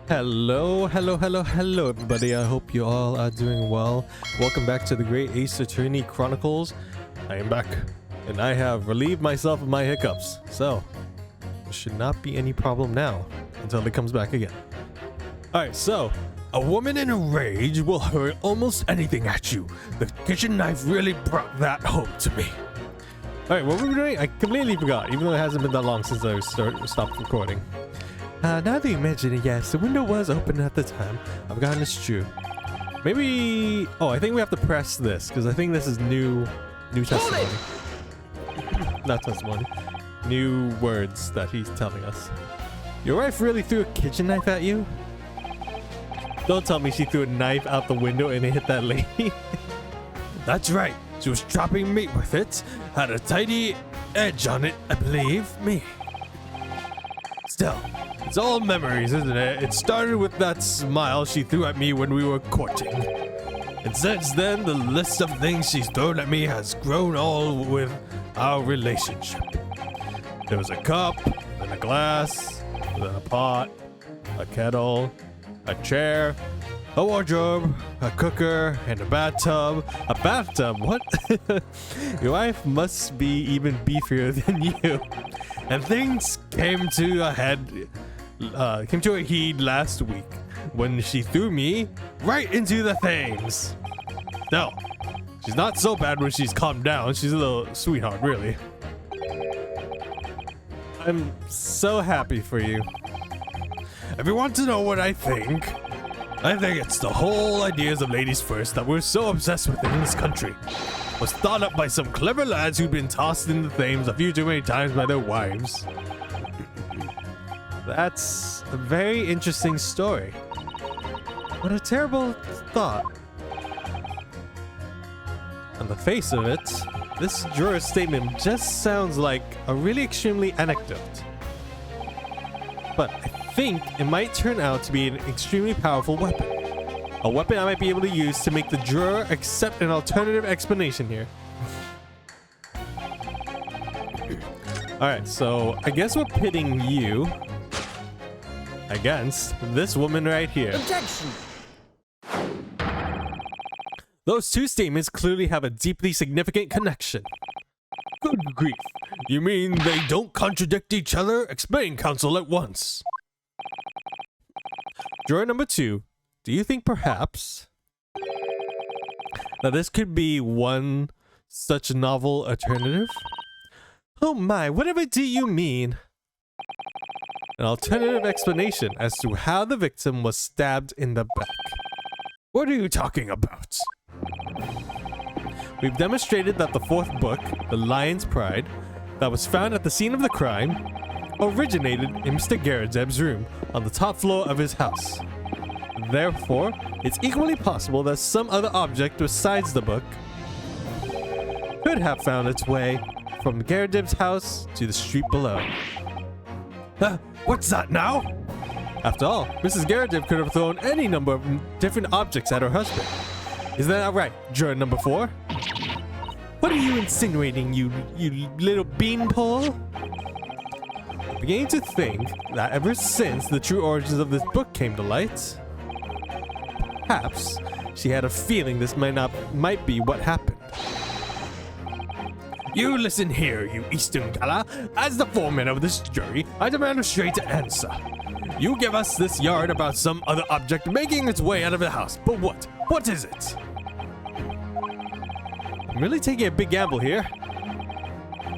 Hello everybody. I hope you all are doing well. Welcome back to the Great Ace Attorney Chronicles. I am back and I have relieved myself of my hiccups, so there should not be any problem now until it comes back again. Alright, so a woman in a rage will hurl almost anything at you. The kitchen knife really brought that home to me. Alright, what were we doing? I completely forgot, even though it hasn't been that long since I stopped recording. Now that you mention it, yes, the window was open at the time. I've gotten it's true. Maybe... Oh, I think we have to press this, because I think this is new testimony. Not testimony. New words that he's telling us. Your wife really threw a kitchen knife at you? Don't tell me she threw a knife out the window and it hit that lady. That's right. She was chopping meat with it. Had a tidy edge on it, I believe. Me. Still, it's all memories, isn't it? It started with that smile she threw at me when we were courting. And since then, the list of things she's thrown at me has grown all with our relationship. There was a cup, then a glass, then a pot, a kettle, a chair, a wardrobe, a cooker, and a bathtub. A bathtub? What? Your wife must be even beefier than you. And things came to a heat last week when she threw me right into the things. No, she's not so bad when she's calmed down. She's a little sweetheart, really. I'm so happy for you. If you want to know what I think it's the whole ideas of ladies first that we're so obsessed with in this country. Was thought up by some clever lads who'd been tossed into the flames a few too many times by their wives. That's a very interesting story. What a terrible thought. On the face of it, this juror's statement just sounds like a really extremely anecdote. But I think it might turn out to be an extremely powerful weapon. A weapon I might be able to use to make the juror accept an alternative explanation here. Alright, so I guess we're pitting you against this woman right here. Objection! Those two statements clearly have a deeply significant connection. Good grief. You mean they don't contradict each other? Explain, counsel, at once. Juror number 2. Do you think perhaps that this could be one such novel alternative? Oh my, whatever do you mean? An alternative explanation as to how the victim was stabbed in the back. What are you talking about? We've demonstrated that the fourth book, The Lion's Pride, that was found at the scene of the crime, originated in Mr. Garadzeb's room on the top floor of his house. Therefore, it's equally possible that some other object besides the book could have found its way from Garadzeb's house to the street below. What's that now? After all, Mrs. Garadzeb could have thrown any number of different objects at her husband. Isn't that right, juror number 4? What are you insinuating, you little beanpole? I'm beginning to think that ever since the true origins of this book came to light, perhaps she had a feeling this might be what happened. You listen here, you Eastern Gala. As the foreman of this jury, I demand a straight answer. You give us this yard about some other object making its way out of the house, but what? What is it? I'm really taking a big gamble here.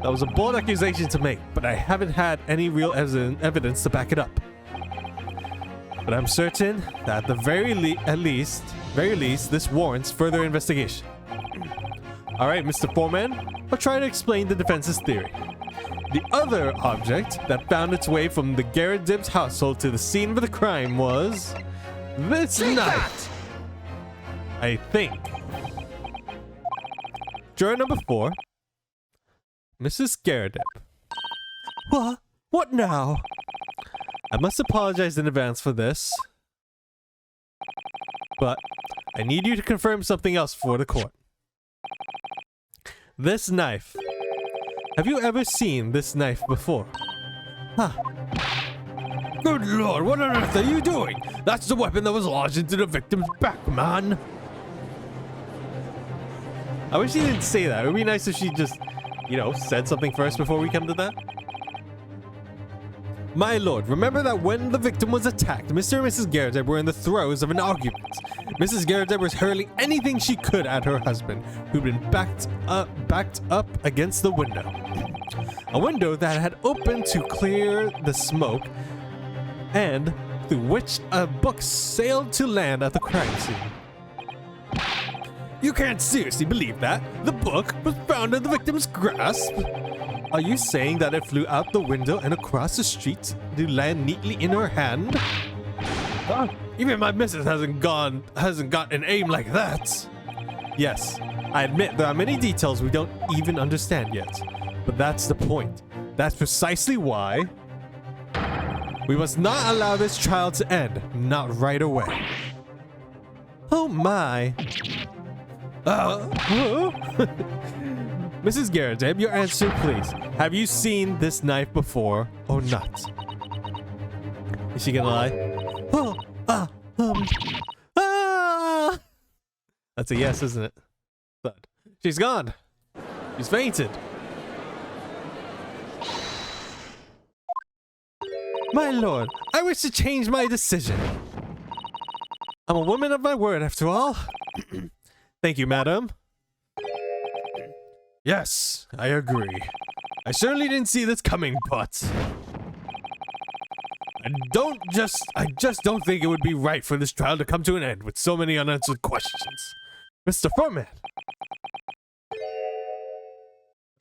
That was a bold accusation to make, but I haven't had any real evidence to back it up. But I'm certain that at the very least, this warrants further investigation. Alright, Mr. Foreman, I'll try to explain the defense's theory. The other object that found its way from the Garadzeb's household to the scene of the crime was this knife. I think. Juror number 4, Mrs. Garadzeb. What? What now? I must apologize in advance for this, but I need you to confirm something else for the court. This knife. Have you ever seen this knife before? Huh. Good lord, what on earth are you doing? That's the weapon that was lodged into the victim's back, man. I wish she didn't say that. It would be nice if she just, you know, said something first before we come to that. My lord, remember that when the victim was attacked, Mr. and Mrs. Gerardeb were in the throes of an argument. Mrs. Gerardeb was hurling anything she could at her husband, who'd been backed up against the window. A window that had opened to clear the smoke, and through which a book sailed to land at the crime scene. You can't seriously believe that? The book was found in the victim's grasp? Are you saying that it flew out the window and across the street to land neatly in her hand? Even my missus hasn't got an aim like that. Yes, I admit there are many details we don't even understand yet. But that's the point. That's precisely why we must not allow this trial to end. Not right away. Oh my. Mrs. Gerardeb, your answer, please. Have you seen this knife before or not? Is she gonna lie? That's a yes, isn't it? But she's gone. She's fainted. My lord, I wish to change my decision. I'm a woman of my word, after all. Thank you, madam. Yes, I agree. I certainly didn't see this coming, but I just don't think it would be right for this trial to come to an end with so many unanswered questions. Mr. Foreman,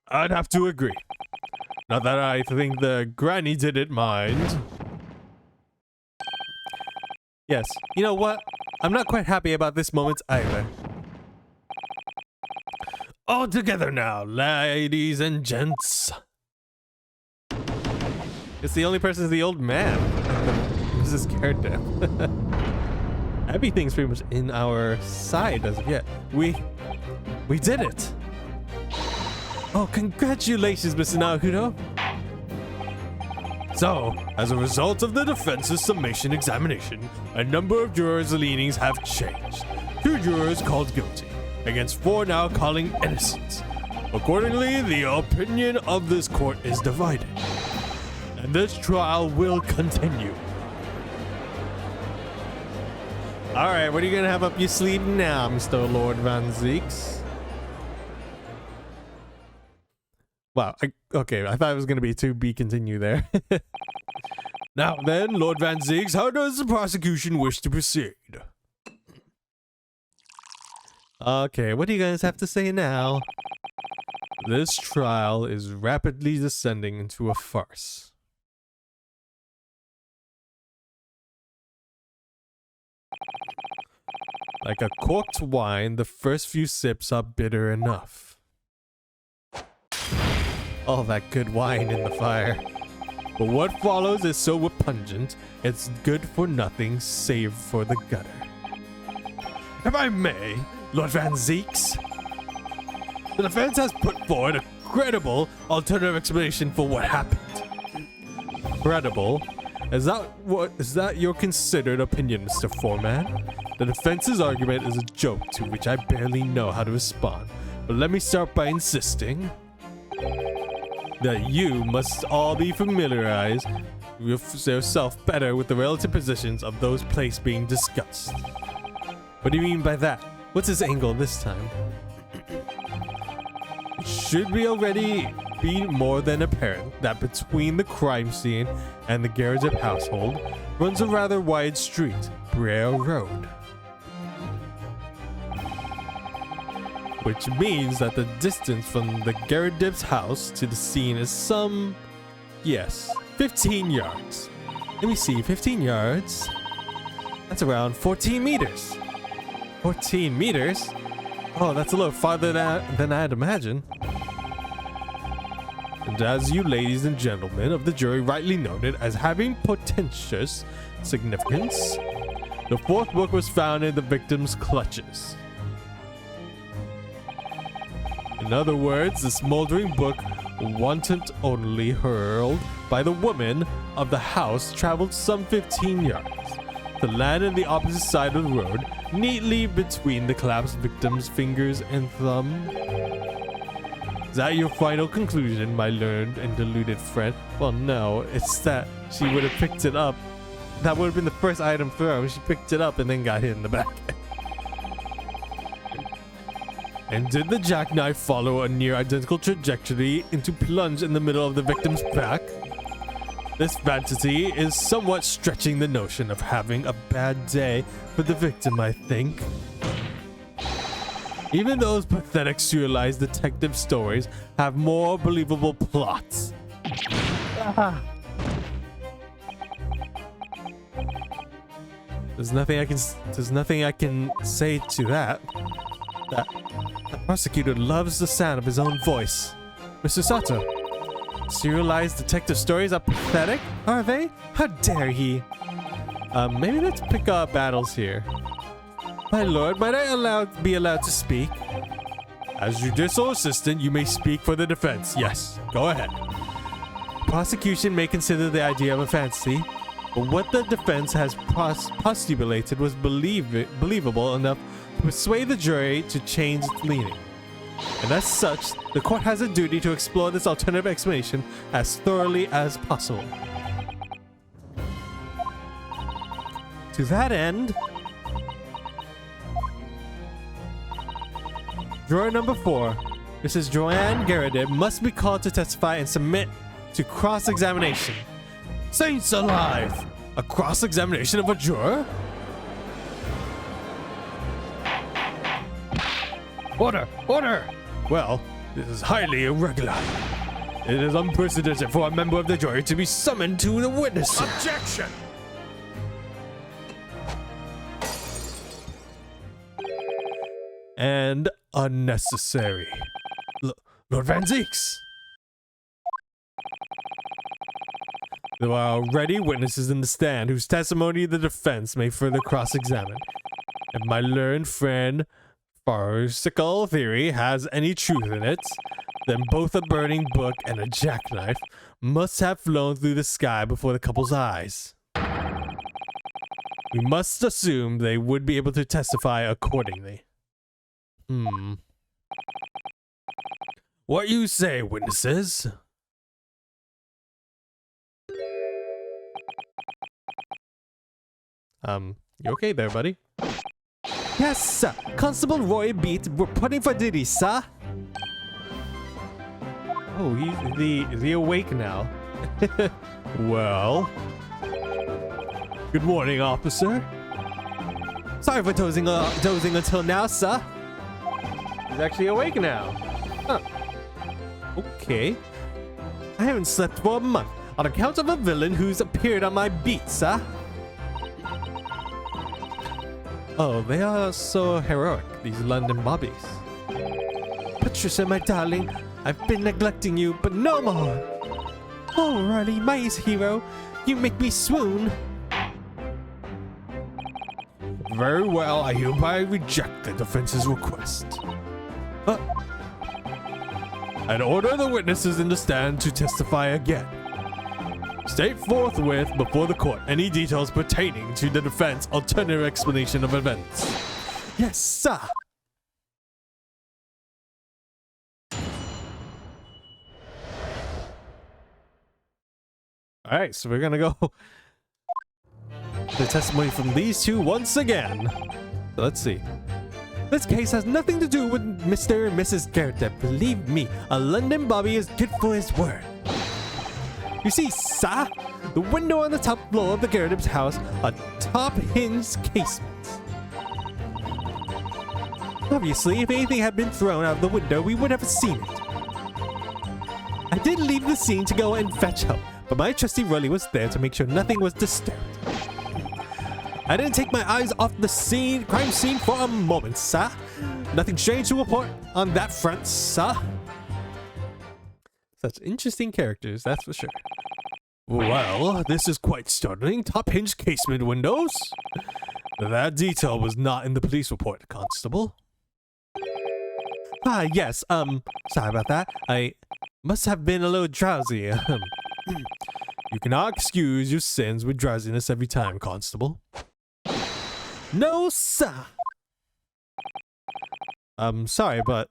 I'd have to agree. Not that I think the granny didn't mind. Yes, you know what? I'm not quite happy about this moment either. All together now, ladies and gents. It's the only person is the old man. Mrs. Gerardeb. Everything's pretty much in our side as of yet. We did it. Oh, congratulations, Mr. Naruto. So, as a result of the defense's summation examination, a number of jurors' leanings have changed. 2 jurors called guilty, against 4 now calling innocent. Accordingly, the opinion of this court is divided, and this trial will continue. Alright, what are you gonna have up your sleeve now, Mr. Lord Van Zeeks? Wow, okay, I thought it was going to be to be continue there. Now then, Lord Van Zeeks, how does the prosecution wish to proceed? Okay, what do you guys have to say now? This trial is rapidly descending into a farce. Like a corked wine, the first few sips are bitter enough. All that good wine in the fire. But what follows is so repungent, it's good for nothing save for the gutter. If I may, Lord Van Zeeks, the defense has put forward a credible alternative explanation for what happened. Credible? Is that your considered opinion, Mr. Foreman? The defense's argument is a joke to which I barely know how to respond. But let me start by insisting that you must all be familiarized with yourself better with the relative positions of those places being discussed. What do you mean by that? What's his angle this time? Should we already be more than apparent that between the crime scene and the Gerardeb household runs a rather wide street, Briere Road. Which means that the distance from the Gerardeb's house to the scene is some, yes, 15 yards. Let me see, 15 yards? That's around 14 meters. 14 meters? Oh, that's a little farther than I'd imagine. And as you ladies and gentlemen of the jury rightly noted as having portentous significance, the 4th book was found in the victim's clutches. In other words, the smoldering book, wanton only hurled by the woman, of the house traveled some 15 yards to land on the opposite side of the road, neatly between the collapsed victim's fingers and thumb. Is that your final conclusion, my learned and deluded friend? Well, no, it's that she would have picked it up. That would have been the first item thrown. She picked it up and then got hit in the back. And did the jackknife follow a near identical trajectory into plunge in the middle of the victim's back? This fantasy is somewhat stretching the notion of having a bad day for the victim, I think. Even those pathetic serialized detective stories have more believable plots. There's nothing I can say to that. The prosecutor loves the sound of his own voice. Mr. Sato, serialized detective stories are pathetic, are they? How dare he? Maybe let's pick battles here. My lord, might I be allowed to speak? As judicial assistant, you may speak for the defense. Yes, go ahead. Prosecution may consider the idea of a fantasy, but what the defense has postulated was believable enough to persuade the jury to change its leaning. And as such, the court has a duty to explore this alternative explanation as thoroughly as possible. To that end, juror number 4, Mrs. Joanne Garrett, must be called to testify and submit to cross-examination. Saints alive! A cross-examination of a juror? Order! Order! Well, this is highly irregular. It is unprecedented for a member of the jury to be summoned to the witness. Objection! And unnecessary. Lord Van Zeeks! There are already witnesses in the stand whose testimony the defense may further cross-examine. If my learned friend farcical theory has any truth in it, then both a burning book and a jackknife must have flown through the sky before the couple's eyes. We must assume they would be able to testify accordingly. What you say, witnesses? You okay there, buddy? Yes, sir. Constable Roy Beat, reporting for duty, sir. Oh, he's the awake now. Well. Good morning, officer. Sorry for dozing until now, sir. He's actually awake now. Huh. Okay. I haven't slept for a month on account of a villain who's appeared on my beat, sir. Oh, they are so heroic, these London bobbies. Patricia, my darling, I've been neglecting you, but no more. Oh, Riley, my hero, you make me swoon. Very well, I hereby reject the defense's request. And order the witnesses in the stand to testify again. State forthwith before the court any details pertaining to the defense alternative explanation of events. Yes, sir. Alright, so we're gonna go the testimony from these two once again. So let's see. This case has nothing to do with Mr. and Mrs. Garrett. Believe me, a London Bobby is good for his word. You see, sir, the window on the top floor of the Garrett's house, a top hinged casement. Obviously, if anything had been thrown out of the window, we would have seen it. I did leave the scene to go and fetch help, but my trusty ROLY was there to make sure nothing was disturbed. I didn't take my eyes off the crime scene for a moment, sir. Nothing strange to report on that front, sir. Such interesting characters, that's for sure. Well, this is quite startling. Top hinged casement windows? That detail was not in the police report, Constable. Ah, yes, sorry about that. I must have been a little drowsy. You cannot excuse your sins with drowsiness every time, Constable. No, sir. I'm sorry, but...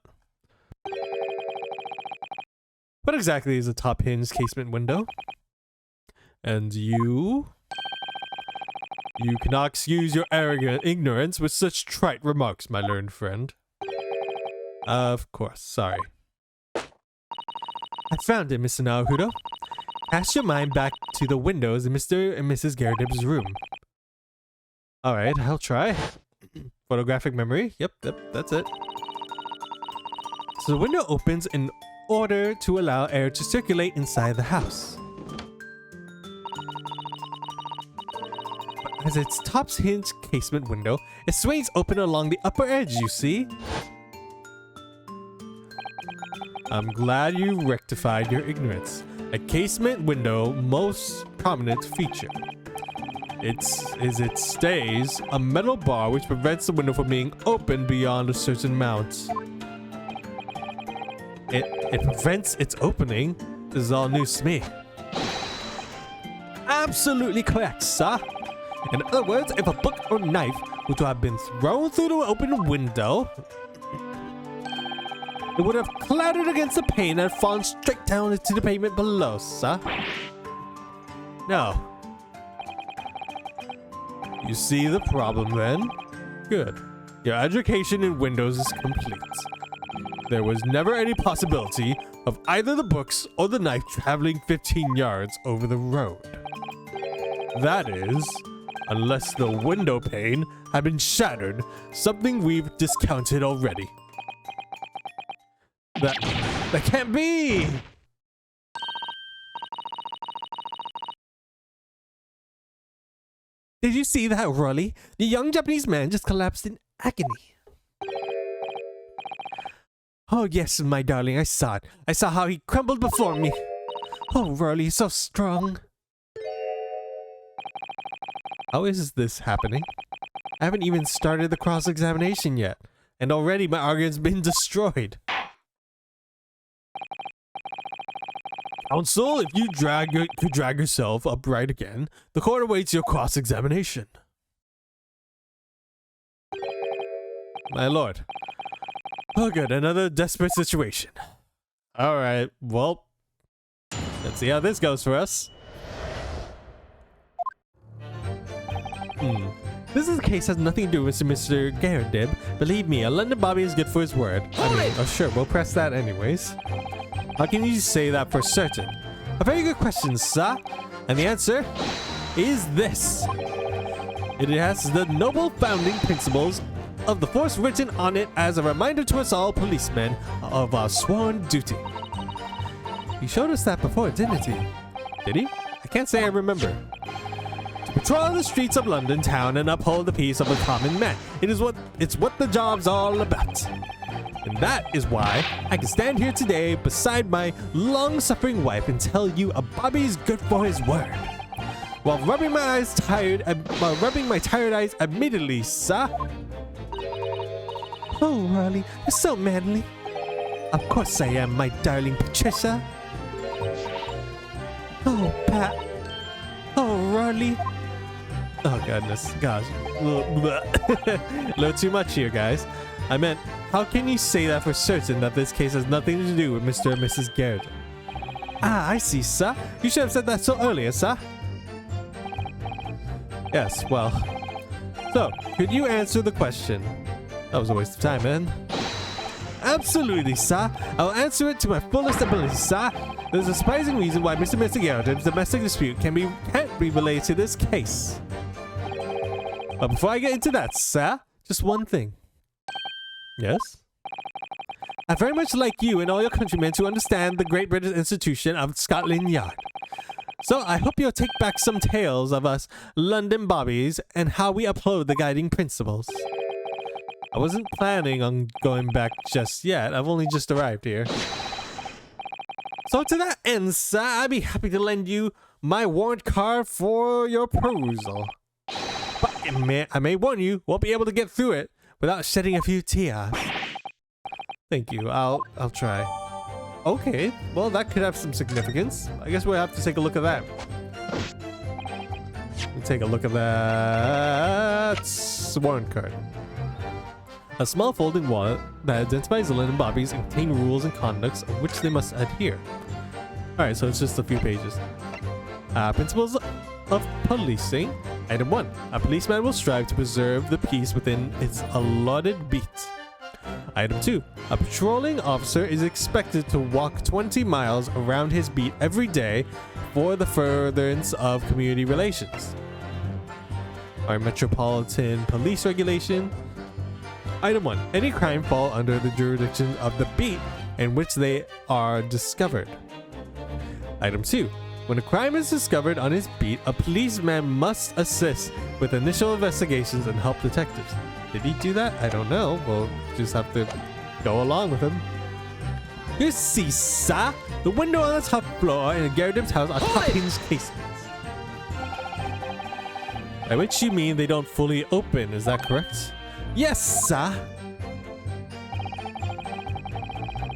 What exactly is a top hinged casement window? And you? You cannot excuse your arrogant ignorance with such trite remarks, my learned friend. Of course, sorry. I found it, Mr. Naruto. Cast your mind back to the windows in Mr. and Mrs. Garrett room. Alright, I'll try. Photographic memory? Yep, that's it. So the window opens in order to allow air to circulate inside the house. But as its top hinged casement window, it swings open along the upper edge, you see? I'm glad you rectified your ignorance. A casement window most prominent feature. It stays a metal bar which prevents the window from being opened beyond a certain amount. It prevents its opening? This is all news to me. Absolutely correct, sir. In other words, if a book or knife were to have been thrown through the open window, it would have clattered against the pane and fallen straight down into the pavement below, sir. No. You see the problem then? Good. Your education in Windows is complete. There was never any possibility of either the books or the knife traveling 15 yards over the road. That is, unless the window pane had been shattered, something we've discounted already. That can't be! Did you see that, ROLY? The young Japanese man just collapsed in agony. Oh yes, my darling, I saw it. I saw how he crumbled before me. Oh, ROLY, so strong. How is this happening? I haven't even started the cross-examination yet, and already my argument's been destroyed. Counsel, if you could drag yourself upright again, the court awaits your cross-examination. My lord. Oh good, another desperate situation. Alright, well, let's see how this goes for us. This is a case has nothing to do with Mr. Garrett. Believe me, a London Bobby is good for his word. I mean, oh sure, we'll press that anyways. How can you say that for certain? A very good question, sir. And the answer is this. It has the noble founding principles of the force written on it as a reminder to us all policemen of our sworn duty. He showed us that before, didn't he? Did he? I can't say I remember. To patrol the streets of London town and uphold the peace of a common man. It's what the job's all about. And that is why I can stand here today beside my long-suffering wife and tell you a Bobby's good for his word. While rubbing my tired eyes immediately, sir. Oh, ROLY, you're so manly. Of course I am, my darling Patricia. Oh, Pat. Oh, ROLY. Oh, goodness. Gosh. A little too much here, guys. I meant, how can you say that for certain that this case has nothing to do with Mr. and Mrs. Garrett? Ah, I see, sir. You should have said that so earlier, sir. Yes, well. So, could you answer the question? That was a waste of time, man. Absolutely, sir. I'll answer it to my fullest ability, sir. There's a surprising reason why Mr. and Mrs. Garrett's domestic dispute can't be related to this case. But before I get into that, sir, just one thing. Yes? I'd very much like you and all your countrymen to understand the Great British Institution of Scotland Yard. So I hope you'll take back some tales of us London Bobbies and how we uphold the guiding principles. I wasn't planning on going back just yet. I've only just arrived here. So to that end, sir, I'd be happy to lend you my warrant card for your perusal. But I may warn you, won't be able to get through it without shedding a few tears. Thank you. I'll try. Okay, well that could have some significance. I guess we'll have to take a look at that. Let me take a look at that warrant card. A small folding wallet that identifies Lynn and Bobby's and contain rules and conducts of which they must adhere. Alright, so it's just a few pages. Principles of policing. Item 1. A policeman will strive to preserve the peace within its allotted beat. Item 2. A patrolling officer is expected to walk 20 miles around his beat every day for the furtherance of community relations. Our Metropolitan Police Regulation. Item 1. Any crime fall under the jurisdiction of the beat in which they are discovered. Item 2. When a crime is discovered on his beat, a policeman must assist with initial investigations and help detectives. Did he do that? I don't know. We'll just have to go along with him. You see, sir, the window on the top floor in Garrett's house are top hinge casements. By which you mean they don't fully open, is that correct? Yes, sir.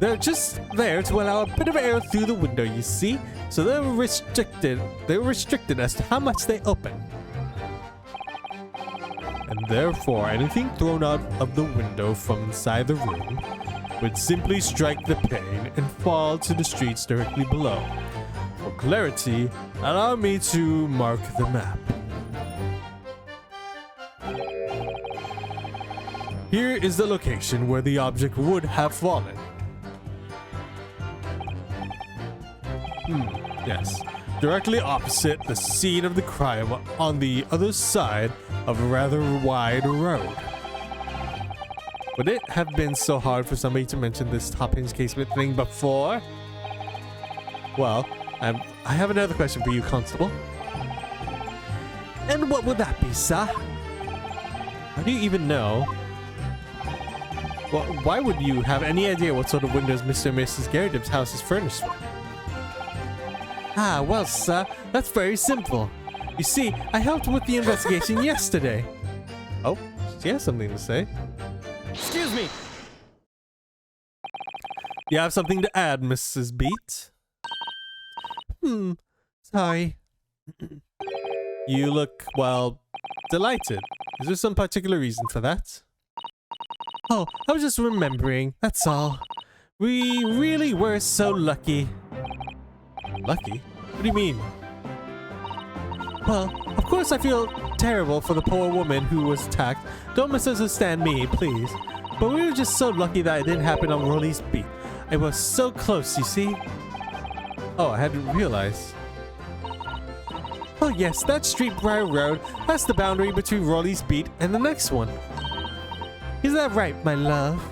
They're just there to allow a bit of air through the window, you see? So they're restricted as to how much they open. And therefore, anything thrown out of the window from inside the room would simply strike the pane and fall to the streets directly below. For clarity, allow me to mark the map. Here is the location where the object would have fallen. Yes. Directly opposite the scene of the crime on the other side of a rather wide road. Would it have been so hard for somebody to mention this top hinge casement thing before? Well, I have another question for you, Constable. And what would that be, sir? How do you even know? Well, why would you have any idea what sort of windows Mr. and Mrs. Garrett's house is furnished with? Ah, well, sir, that's very simple. You see, I helped with the investigation yesterday. Oh, she has something to say. Excuse me. You have something to add, Mrs. Beat? Sorry. You look, well, delighted. Is there some particular reason for that? Oh, I was just remembering, that's all. We really were so lucky. Lucky? What do you mean? Well, of course I feel terrible for the poor woman who was attacked. Don't misunderstand me, please. But we were just so lucky that it didn't happen on ROLY's beat. It was so close, you see? Oh, I hadn't realized. Oh yes, that street Briar Road, that's the boundary between ROLY's beat and the next one. Is that right, my love?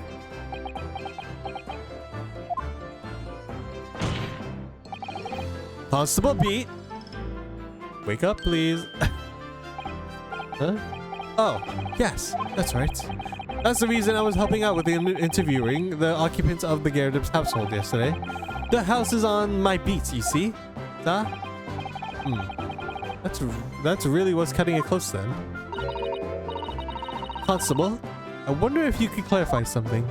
Constable Beat. Wake up, please. Huh? Oh, yes, that's right. That's the reason I was helping out with the interviewing the occupants of the Garrett's household yesterday. The house is on my beat, you see? Huh? That's really what's cutting it close then. Constable, I wonder if you could clarify something.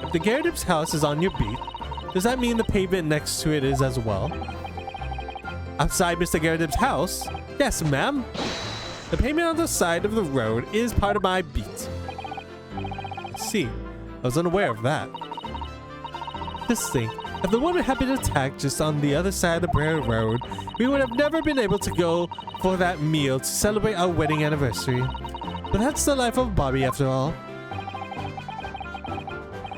If the Garrett's house is on your beat, does that mean the pavement next to it is as well? Outside Mr. Garrett's house? Yes, ma'am. The pavement on the side of the road is part of my beat. I see. I was unaware of that. Just think, if the woman had been attacked just on the other side of the Briar Road, we would have never been able to go for that meal to celebrate our wedding anniversary. But that's the life of Bobby after all.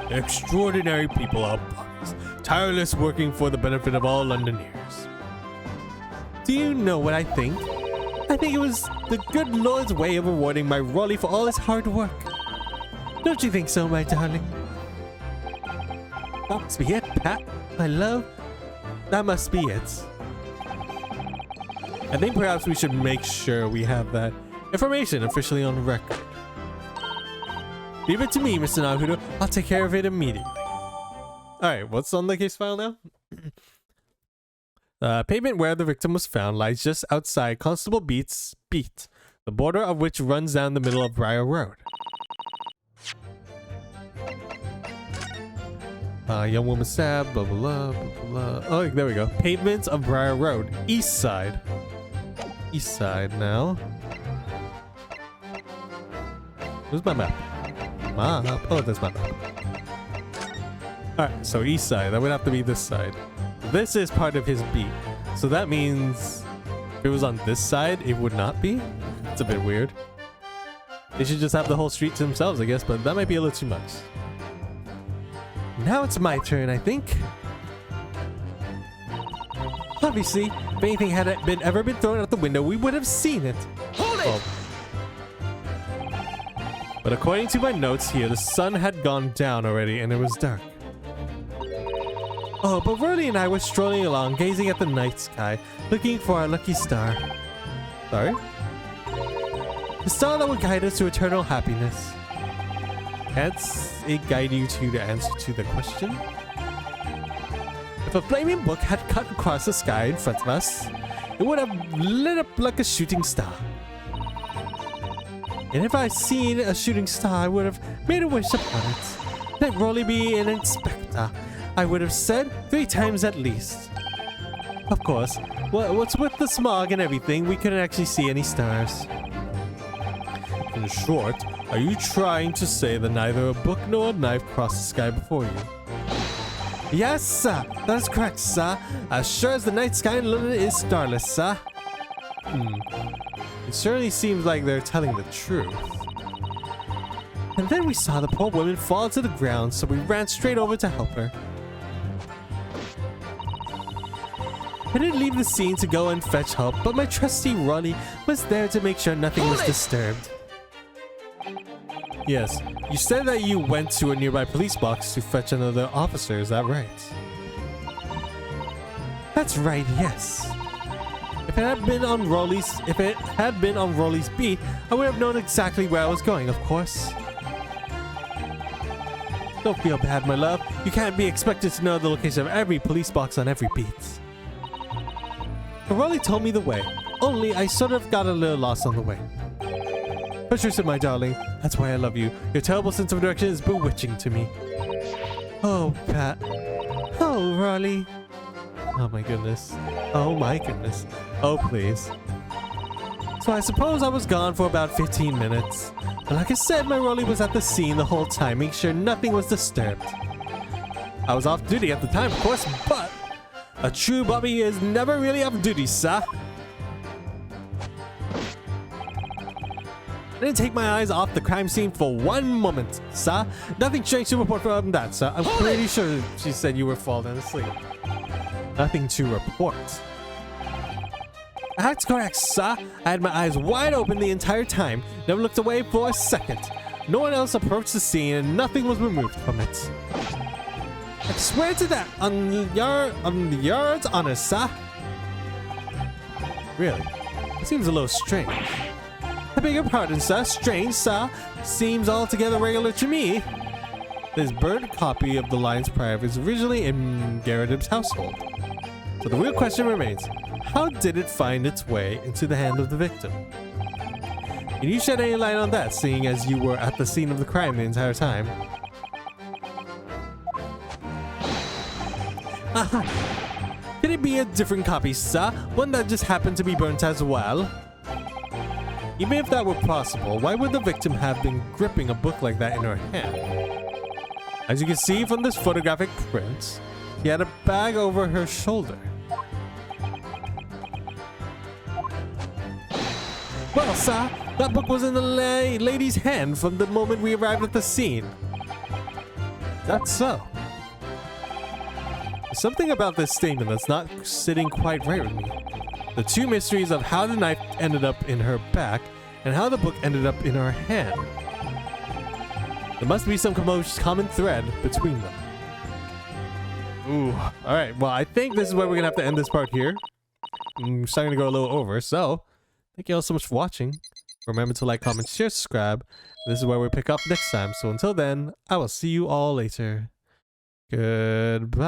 Extraordinary people are Bobbies, tireless working for the benefit of all Londoners. Do you know what I think? I think it was the good Lord's way of rewarding my ROLY for all his hard work. Don't you think so, my darling? That must be it, Pat, my love. That must be it. I think perhaps we should make sure we have that information officially on record. Leave it to me, Mr. Naruto. I'll take care of it immediately. Alright, what's on the case file now? Pavement where the victim was found lies just outside Constable Beat's beat, the border of which runs down the middle of Briar Road. Young woman stabbed, blah, blah, blah, blah, blah. Oh, there we go. Pavements of Briar Road, east side. East side now. Where's my map? Map. Oh, there's my map. Alright, so east side. That would have to be this side. This is part of his beat. So that means if it was on this side, it would not be? It's a bit weird. They should just have the whole street to themselves, I guess, but that might be a little too much. Now it's my turn, I think. Obviously, if anything had ever been thrown out the window, we would have seen it. Hold it! Oh. But according to my notes here, the sun had gone down already and it was dark. Oh, but ROLY and I were strolling along, gazing at the night sky, looking for our lucky star. Sorry? The star that would guide us to eternal happiness. Can't it guide you to the answer to the question? If a flaming book had cut across the sky in front of us, it would have lit up like a shooting star. And if I'd seen a shooting star, I would have made a wish upon it. Let ROLY be an inspector, I would have said 3 times at least. Of course, what's with the smog and everything, we couldn't actually see any stars. In short, are you trying to say that neither a book nor a knife crossed the sky before you? Yes, sir. That is correct, sir. As sure as the night sky in London is starless, sir. It certainly seems like they're telling the truth. And then we saw the poor woman fall to the ground, so we ran straight over to help her. I didn't leave the scene to go and fetch help, but my trusty ROLY was there to make sure nothing was disturbed. Yes, you said that you went to a nearby police box to fetch another officer, is that right? That's right, yes. If it had been on ROLY's beat, I would have known exactly where I was going, of course. Don't feel bad, my love. You can't be expected to know the location of every police box on every beat. But ROLY told me the way, only I sort of got a little lost on the way. Patricia, my darling, that's why I love you. Your terrible sense of direction is bewitching to me. Oh, Pat. Oh, ROLY. Oh my goodness. Oh my goodness. Oh, please. So I suppose I was gone for about 15 minutes. But like I said, my ROLY was at the scene the whole time, making sure nothing was disturbed. I was off duty at the time, of course, but a true Bobby is never really off duty, sir. I didn't take my eyes off the crime scene for one moment, sir. Nothing strange to report from that, sir. I'm pretty sure she said you were falling asleep. Nothing to report. That's correct, sir. I had my eyes wide open the entire time. Never looked away for a second. No one else approached the scene and nothing was removed from it. I swear to that on the yard's honor, sir. Really? It seems a little strange. I beg your pardon, sir. Strange, sir. Seems altogether regular to me. This burnt copy of the Lion's Pride is originally in Garrett's household. So the real question remains, how did it find its way into the hand of the victim? Can you shed any light on that, seeing as you were at the scene of the crime the entire time? Aha! Could it be a different copy, sir? One that just happened to be burnt as well? Even if that were possible, why would the victim have been gripping a book like that in her hand? As you can see from this photographic print, she had a bag over her shoulder. Well, sir, that book was in the lady's hand from the moment we arrived at the scene. That's so. There's something about this statement that's not sitting quite right with me. The two mysteries of how the knife ended up in her back and how the book ended up in her hand. There must be some common thread between them. Ooh, alright, well I think this is where we're gonna have to end this part here. I'm starting to go a little over, so thank you all so much for watching. Remember to like, comment, share, subscribe. This is where we pick up next time, so until then, I will see you all later. Goodbye.